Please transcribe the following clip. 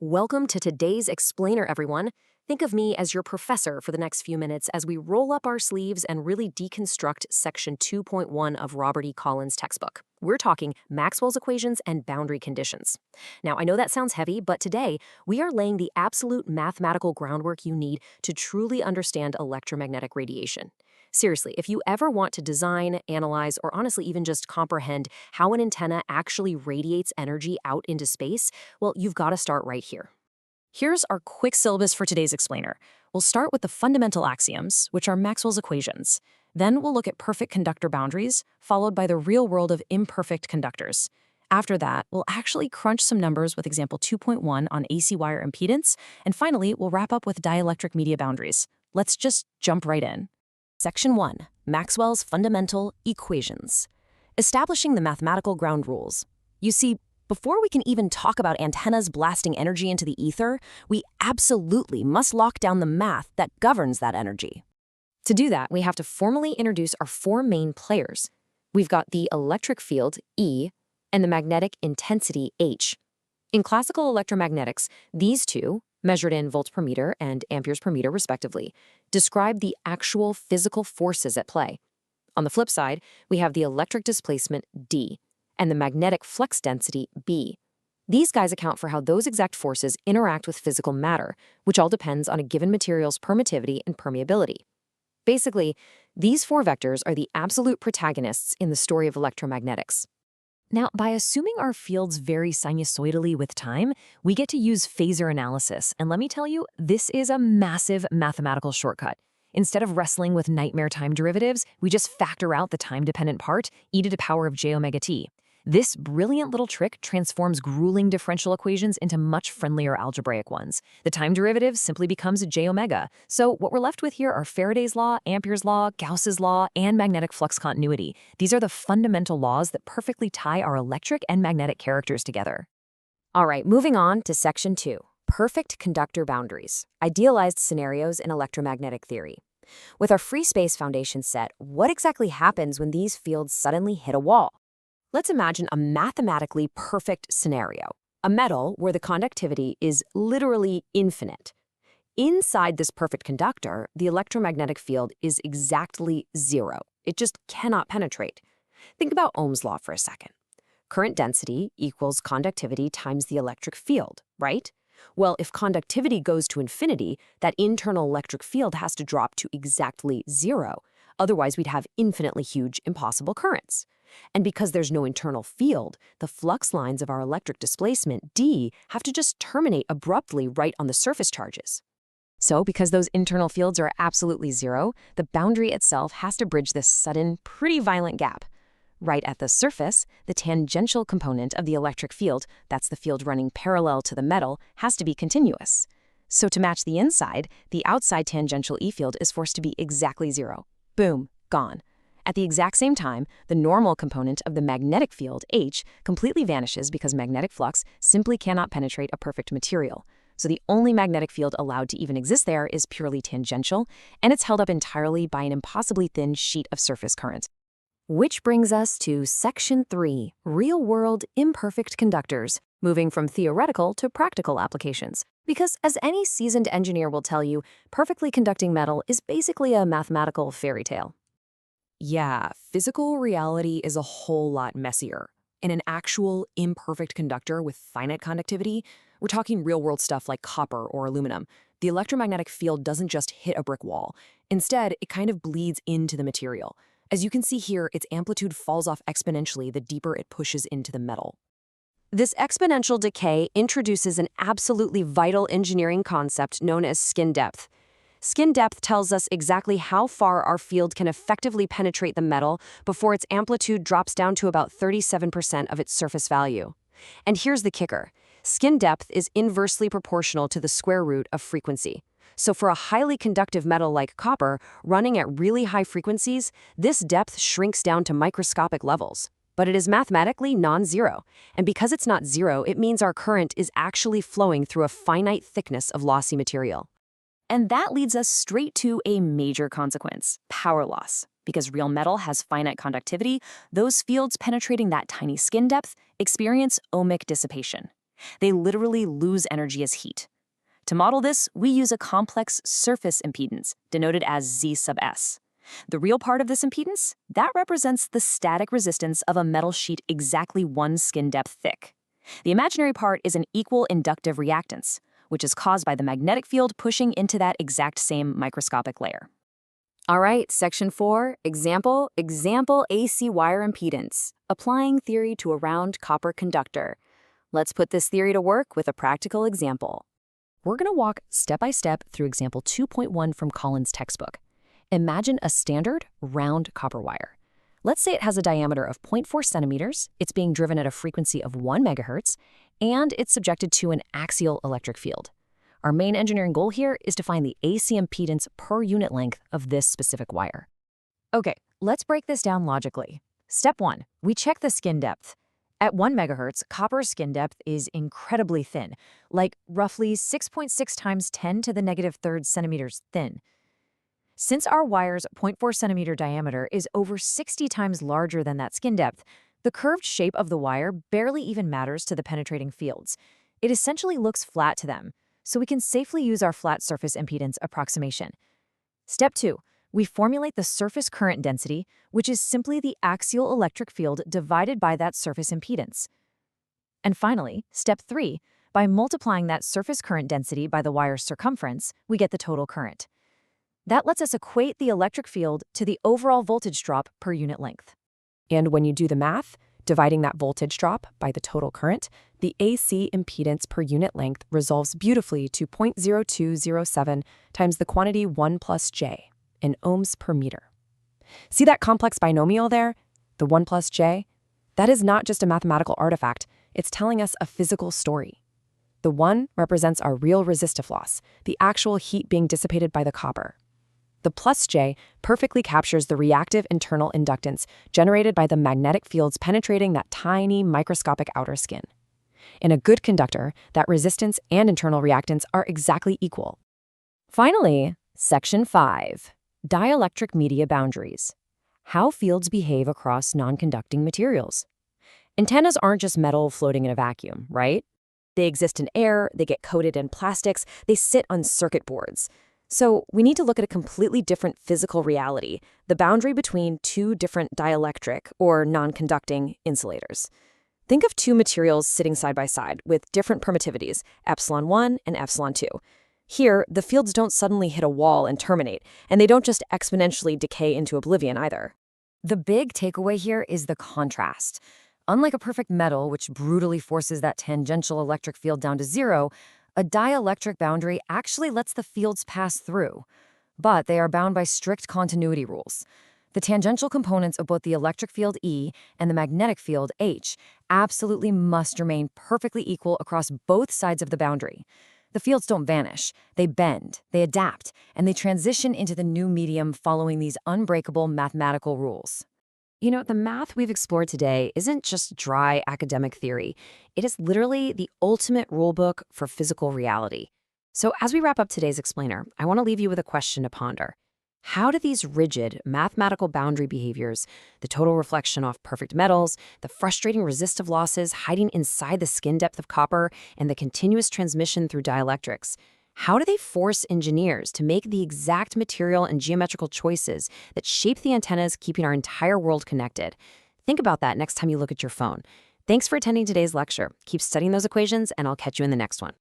Welcome to today's explainer, everyone. Think of me as your professor for the next few minutes as we roll up our sleeves and really deconstruct section 2.1 of Robert E. Collins' textbook. We're talking Maxwell's equations and boundary conditions. Now, I know that sounds heavy, but today we are laying the absolute mathematical groundwork you need to truly understand electromagnetic radiation. Seriously, if you ever want to design, analyze, or honestly even just comprehend how an antenna actually radiates energy out into space, well, you've got to start right here. Here's our quick syllabus for today's explainer. We'll start with the fundamental axioms, which are Maxwell's equations. Then we'll look at perfect conductor boundaries, followed by the real world of imperfect conductors. After that, we'll actually crunch some numbers with example 2.1 on AC wire impedance, and finally, we'll wrap up with dielectric media boundaries. Let's just jump right in. Section 1. Maxwell's fundamental equations. Establishing the mathematical ground rules. You see, before we can even talk about antennas blasting energy into the ether, we absolutely must lock down the math that governs that energy. To do that, we have to formally introduce our four main players. We've got the electric field, E, and the magnetic intensity, H. In classical electromagnetics, these two, measured in volts per meter and amperes per meter respectively, describe the actual physical forces at play. On the flip side, we have the electric displacement, D, and the magnetic flux density, B. These guys account for how those exact forces interact with physical matter, which all depends on a given material's permittivity and permeability. Basically, these four vectors are the absolute protagonists in the story of electromagnetics. Now, by assuming our fields vary sinusoidally with time, we get to use phasor analysis, and let me tell you, this is a massive mathematical shortcut. Instead of wrestling with nightmare time derivatives, we just factor out the time-dependent part, e to the power of j omega t. This brilliant little trick transforms grueling differential equations into much friendlier algebraic ones. The time derivative simply becomes j omega. So what we're left with here are Faraday's law, Ampere's law, Gauss's law, and magnetic flux continuity. These are the fundamental laws that perfectly tie our electric and magnetic characters together. All right, moving on to section 2. Perfect conductor boundaries. Idealized scenarios in electromagnetic theory. With our free space foundation set, what exactly happens when these fields suddenly hit a wall? Let's imagine a mathematically perfect scenario, a metal where the conductivity is literally infinite. Inside this perfect conductor, the electromagnetic field is exactly zero. It just cannot penetrate. Think about Ohm's law for a second. Current density equals conductivity times the electric field, right? Well, if conductivity goes to infinity, that internal electric field has to drop to exactly zero. Otherwise, we'd have infinitely huge, impossible currents. And because there's no internal field, the flux lines of our electric displacement, D, have to just terminate abruptly right on the surface charges. So, because those internal fields are absolutely zero, the boundary itself has to bridge this sudden, pretty violent gap. Right at the surface, the tangential component of the electric field, that's the field running parallel to the metal, has to be continuous. So to match the inside, the outside tangential E field is forced to be exactly zero. Boom, gone. At the exact same time, the normal component of the magnetic field, H, completely vanishes because magnetic flux simply cannot penetrate a perfect material. So the only magnetic field allowed to even exist there is purely tangential, and it's held up entirely by an impossibly thin sheet of surface current. Which brings us to section 3, real-world imperfect conductors, moving from theoretical to practical applications. Because as any seasoned engineer will tell you, perfectly conducting metal is basically a mathematical fairy tale. Yeah, physical reality is a whole lot messier. In an actual imperfect conductor with finite conductivity, we're talking real-world stuff like copper or aluminum. The electromagnetic field doesn't just hit a brick wall. Instead, it kind of bleeds into the material. As you can see here, its amplitude falls off exponentially the deeper it pushes into the metal. This exponential decay introduces an absolutely vital engineering concept known as skin depth. Skin depth tells us exactly how far our field can effectively penetrate the metal before its amplitude drops down to about 37% of its surface value. And here's the kicker. Skin depth is inversely proportional to the square root of frequency. So for a highly conductive metal like copper, running at really high frequencies, this depth shrinks down to microscopic levels. But it is mathematically non-zero. And because it's not zero, it means our current is actually flowing through a finite thickness of lossy material. And that leads us straight to a major consequence, power loss. Because real metal has finite conductivity, those fields penetrating that tiny skin depth experience ohmic dissipation. They literally lose energy as heat. To model this, we use a complex surface impedance, denoted as Z sub S. The real part of this impedance, that represents the static resistance of a metal sheet exactly 1 skin depth thick. The imaginary part is an equal inductive reactance, which is caused by the magnetic field pushing into that exact same microscopic layer. All right, section 4, example AC wire impedance, applying theory to a round copper conductor. Let's put this theory to work with a practical example. We're going to walk step by step through example 2.1 from Collins' textbook. Imagine a standard round copper wire. Let's say it has a diameter of 0.4 centimeters, it's being driven at a frequency of 1 megahertz, and it's subjected to an axial electric field. Our main engineering goal here is to find the AC impedance per unit length of this specific wire. Okay, let's break this down logically. Step 1, we check the skin depth. At 1 megahertz, copper's skin depth is incredibly thin, like roughly 6.6 times 10 to the negative third centimeters thin. Since our wire's 0.4 centimeter diameter is over 60 times larger than that skin depth, the curved shape of the wire barely even matters to the penetrating fields. It essentially looks flat to them, so we can safely use our flat surface impedance approximation. Step 2. We formulate the surface current density, which is simply the axial electric field divided by that surface impedance. And finally, step 3, by multiplying that surface current density by the wire's circumference, we get the total current. That lets us equate the electric field to the overall voltage drop per unit length. And when you do the math, dividing that voltage drop by the total current, the AC impedance per unit length resolves beautifully to 0.0207 times the quantity 1 plus J. in ohms per meter. See that complex binomial there? The 1 plus J? That is not just a mathematical artifact, it's telling us a physical story. The 1 represents our real resistive loss, the actual heat being dissipated by the copper. The plus J perfectly captures the reactive internal inductance generated by the magnetic fields penetrating that tiny microscopic outer skin. In a good conductor, that resistance and internal reactance are exactly equal. Finally, section 5. Dielectric media boundaries. How fields behave across non-conducting materials. Antennas aren't just metal floating in a vacuum, right? They exist in air, they get coated in plastics, they sit on circuit boards. So we need to look at a completely different physical reality, the boundary between two different dielectric, or non-conducting, insulators. Think of two materials sitting side by side with different permittivities, epsilon 1 and epsilon 2. Here, the fields don't suddenly hit a wall and terminate, and they don't just exponentially decay into oblivion either. The big takeaway here is the contrast. Unlike a perfect metal, which brutally forces that tangential electric field down to zero, a dielectric boundary actually lets the fields pass through. But they are bound by strict continuity rules. The tangential components of both the electric field E and the magnetic field H absolutely must remain perfectly equal across both sides of the boundary. The fields don't vanish, they bend, they adapt, and they transition into the new medium following these unbreakable mathematical rules. You know, the math we've explored today isn't just dry academic theory. It is literally the ultimate rulebook for physical reality. So as we wrap up today's explainer, I want to leave you with a question to ponder. How do these rigid mathematical boundary behaviors, the total reflection off perfect metals, the frustrating resistive losses hiding inside the skin depth of copper, and the continuous transmission through dielectrics, how do they force engineers to make the exact material and geometrical choices that shape the antennas keeping our entire world connected? Think about that next time you look at your phone. Thanks for attending today's lecture. Keep studying those equations, and I'll catch you in the next one.